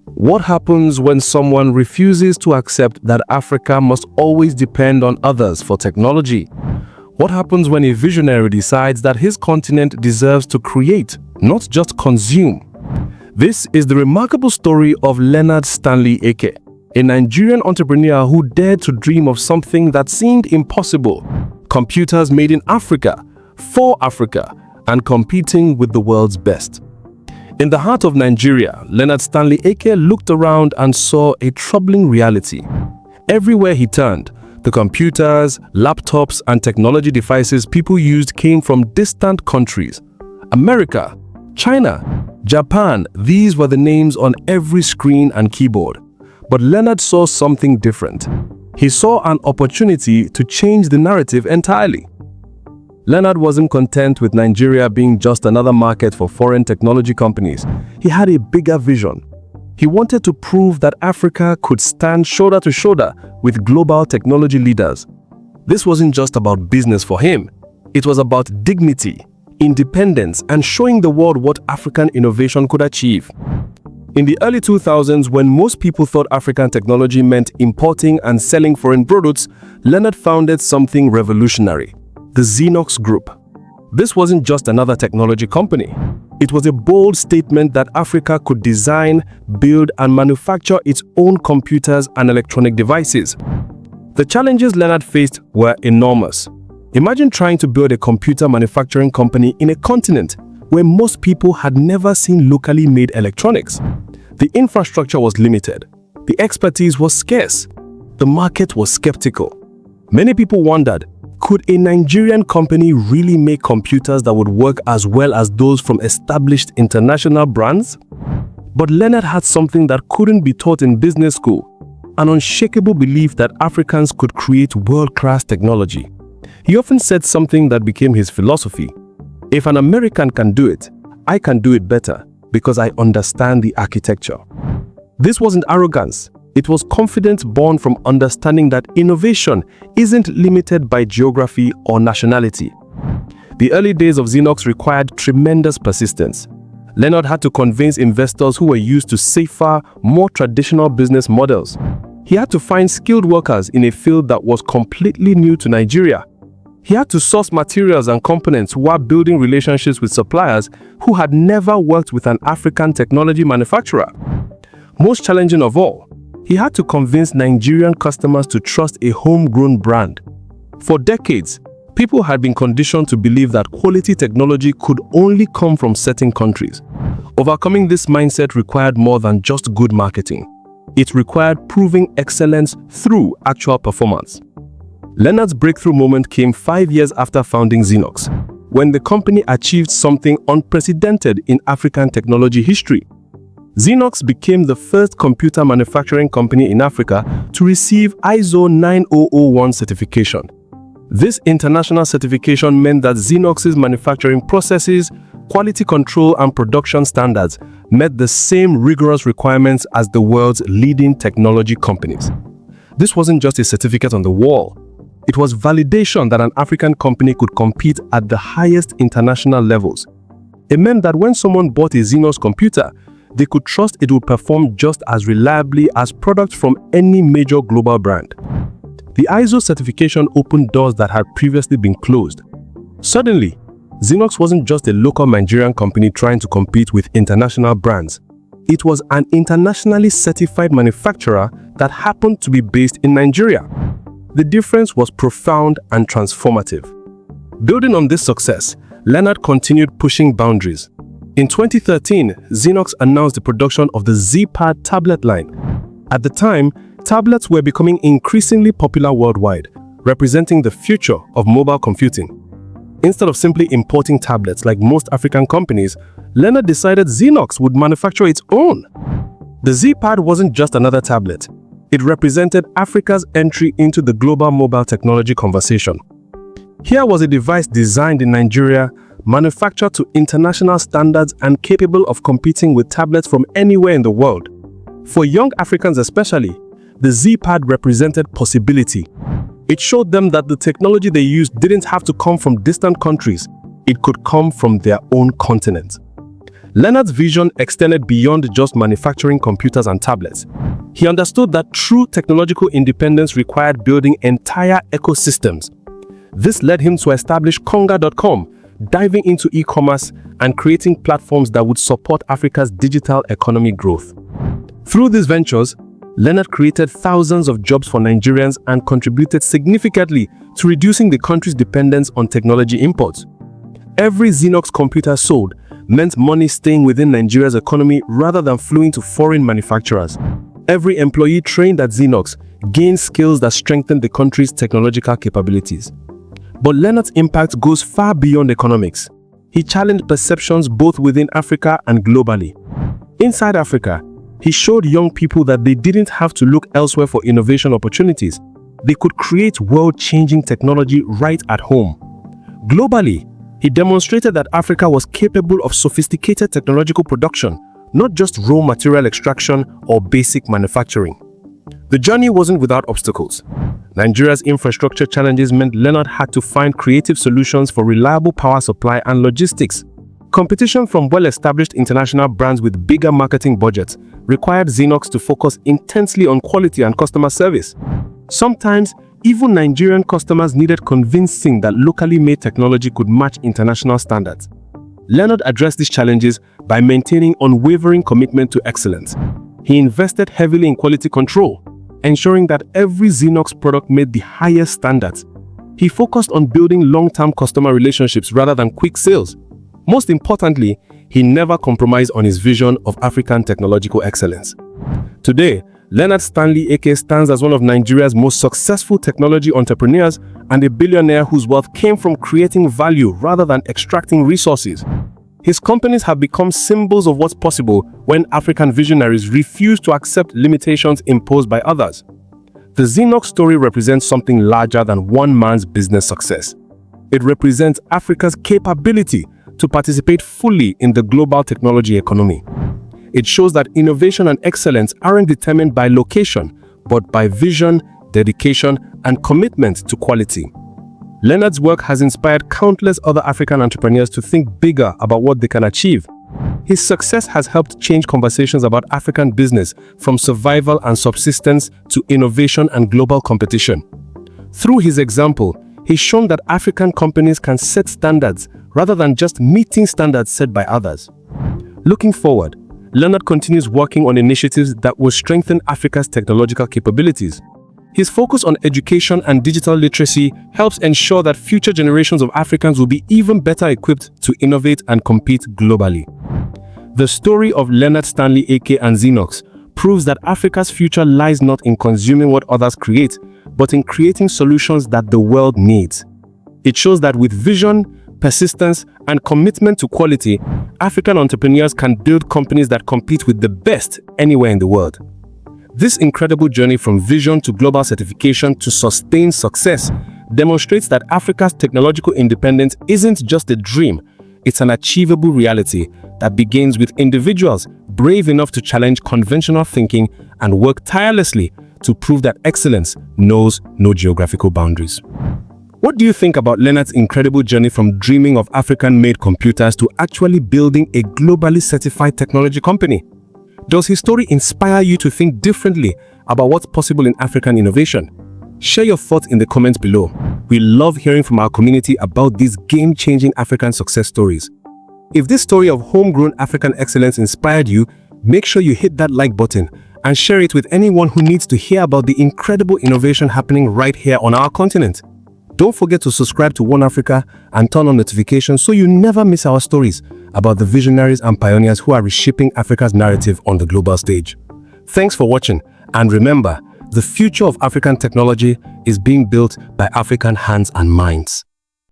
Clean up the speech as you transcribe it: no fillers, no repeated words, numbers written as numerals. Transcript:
What happens when someone refuses to accept that Africa must always depend on others for technology? What happens when a visionary decides that his continent deserves to create, not just consume? This is the remarkable story of Leonard Stanley Ekeh, a Nigerian entrepreneur who dared to dream of something that seemed impossible: computers made in Africa, for Africa, and competing with the world's best. In the heart of Nigeria, Leonard Stanley Ekeh looked around and saw a troubling reality. Everywhere he turned, the computers, laptops, and technology devices people used came from distant countries. America, China, Japan, these were the names on every screen and keyboard. But Leonard saw something different. He saw an opportunity to change the narrative entirely. Leonard wasn't content with Nigeria being just another market for foreign technology companies. He had a bigger vision. He wanted to prove that Africa could stand shoulder to shoulder with global technology leaders. This wasn't just about business for him. It was about dignity, independence, and showing the world what African innovation could achieve. In the early 2000s, when most people thought African technology meant importing and selling foreign products, Leonard founded something revolutionary: the Zinox Group. This wasn't just another technology company. It was a bold statement that Africa could design, build, and manufacture its own computers and electronic devices. The challenges Leonard faced were enormous. Imagine trying to build a computer manufacturing company in a continent where most people had never seen locally made electronics. The infrastructure was limited. The expertise was scarce. The market was skeptical. Many people wondered, could a Nigerian company really make computers that would work as well as those from established international brands? But Leonard had something that couldn't be taught in business school: an unshakable belief that Africans could create world-class technology. He often said something that became his philosophy: if an American can do it, I can do it better because I understand the architecture. This wasn't arrogance. It was confidence born from understanding that innovation isn't limited by geography or nationality. The early days of Xenox required tremendous persistence. Leonard had to convince investors who were used to safer, more traditional business models. He had to find skilled workers in a field that was completely new to Nigeria. He had to source materials and components while building relationships with suppliers who had never worked with an African technology manufacturer. Most challenging of all, he had to convince Nigerian customers to trust a homegrown brand. For decades, people had been conditioned to believe that quality technology could only come from certain countries. Overcoming this mindset required more than just good marketing. It required proving excellence through actual performance. Leonard's breakthrough moment came 5 years after founding Xenox, when the company achieved something unprecedented in African technology history. Xenox became the first computer manufacturing company in Africa to receive ISO 9001 certification. This international certification meant that Xenox's manufacturing processes, quality control, and production standards met the same rigorous requirements as the world's leading technology companies. This wasn't just a certificate on the wall. It was validation that an African company could compete at the highest international levels. It meant that when someone bought a Xenox computer, they could trust it would perform just as reliably as products from any major global brand. The ISO certification opened doors that had previously been closed. Suddenly, Xenox wasn't just a local Nigerian company trying to compete with international brands. It was an internationally certified manufacturer that happened to be based in Nigeria. The difference was profound and transformative. Building on this success, Leonard continued pushing boundaries. In 2013, Xenox announced the production of the Zpad tablet line. At the time, tablets were becoming increasingly popular worldwide, representing the future of mobile computing. Instead of simply importing tablets like most African companies, Leonard decided Xenox would manufacture its own. The Zpad wasn't just another tablet. It represented Africa's entry into the global mobile technology conversation. Here was a device designed in Nigeria, manufactured to international standards, and capable of competing with tablets from anywhere in the world. For young Africans especially, the Zpad represented possibility. It showed them that the technology they used didn't have to come from distant countries. It could come from their own continent. Leonard's vision extended beyond just manufacturing computers and tablets. He understood that true technological independence required building entire ecosystems. This led him to establish Konga.com, diving into e-commerce and creating platforms that would support Africa's digital economy growth. Through these ventures, Leonard created thousands of jobs for Nigerians and contributed significantly to reducing the country's dependence on technology imports. Every Xenox computer sold meant money staying within Nigeria's economy rather than flowing to foreign manufacturers. Every employee trained at Xenox gained skills that strengthened the country's technological capabilities. But Leonard's impact goes far beyond economics. He challenged perceptions both within Africa and globally. Inside Africa, he showed young people that they didn't have to look elsewhere for innovation opportunities. They could create world-changing technology right at home. Globally, he demonstrated that Africa was capable of sophisticated technological production, not just raw material extraction or basic manufacturing. The journey wasn't without obstacles. Nigeria's infrastructure challenges meant Leonard had to find creative solutions for reliable power supply and logistics. Competition from well-established international brands with bigger marketing budgets required Xenox to focus intensely on quality and customer service. Sometimes, even Nigerian customers needed convincing that locally made technology could match international standards. Leonard addressed these challenges by maintaining unwavering commitment to excellence. He invested heavily in quality control, ensuring that every Xenox product met the highest standards. He focused on building long-term customer relationships rather than quick sales. Most importantly, he never compromised on his vision of African technological excellence. Today, Leonard Stanley Ekeh stands as one of Nigeria's most successful technology entrepreneurs and a billionaire whose wealth came from creating value rather than extracting resources. His companies have become symbols of what's possible when African visionaries refuse to accept limitations imposed by others. The Xenox story represents something larger than one man's business success. It represents Africa's capability to participate fully in the global technology economy. It shows that innovation and excellence aren't determined by location, but by vision, dedication, and commitment to quality. Leonard's work has inspired countless other African entrepreneurs to think bigger about what they can achieve. His success has helped change conversations about African business from survival and subsistence to innovation and global competition. Through his example, he's shown that African companies can set standards rather than just meeting standards set by others. Looking forward, Leonard continues working on initiatives that will strengthen Africa's technological capabilities. His focus on education and digital literacy helps ensure that future generations of Africans will be even better equipped to innovate and compete globally. The story of Leonard Stanley Ekeh and Xenox proves that Africa's future lies not in consuming what others create, but in creating solutions that the world needs. It shows that with vision, persistence, and commitment to quality, African entrepreneurs can build companies that compete with the best anywhere in the world. This incredible journey from vision to global certification to sustained success demonstrates that Africa's technological independence isn't just a dream, it's an achievable reality that begins with individuals brave enough to challenge conventional thinking and work tirelessly to prove that excellence knows no geographical boundaries. What do you think about Leonard's incredible journey from dreaming of African-made computers to actually building a globally certified technology company? Does his story inspire you to think differently about what's possible in African innovation? Share your thoughts in the comments below. We love hearing from our community about these game-changing African success stories. If this story of homegrown African excellence inspired you, make sure you hit that like button and share it with anyone who needs to hear about the incredible innovation happening right here on our continent. Don't forget to subscribe to OneAfrica and turn on notifications so you never miss our stories about the visionaries and pioneers who are reshaping Africa's narrative on the global stage. Thanks for watching, and remember, the future of African technology is being built by African hands and minds.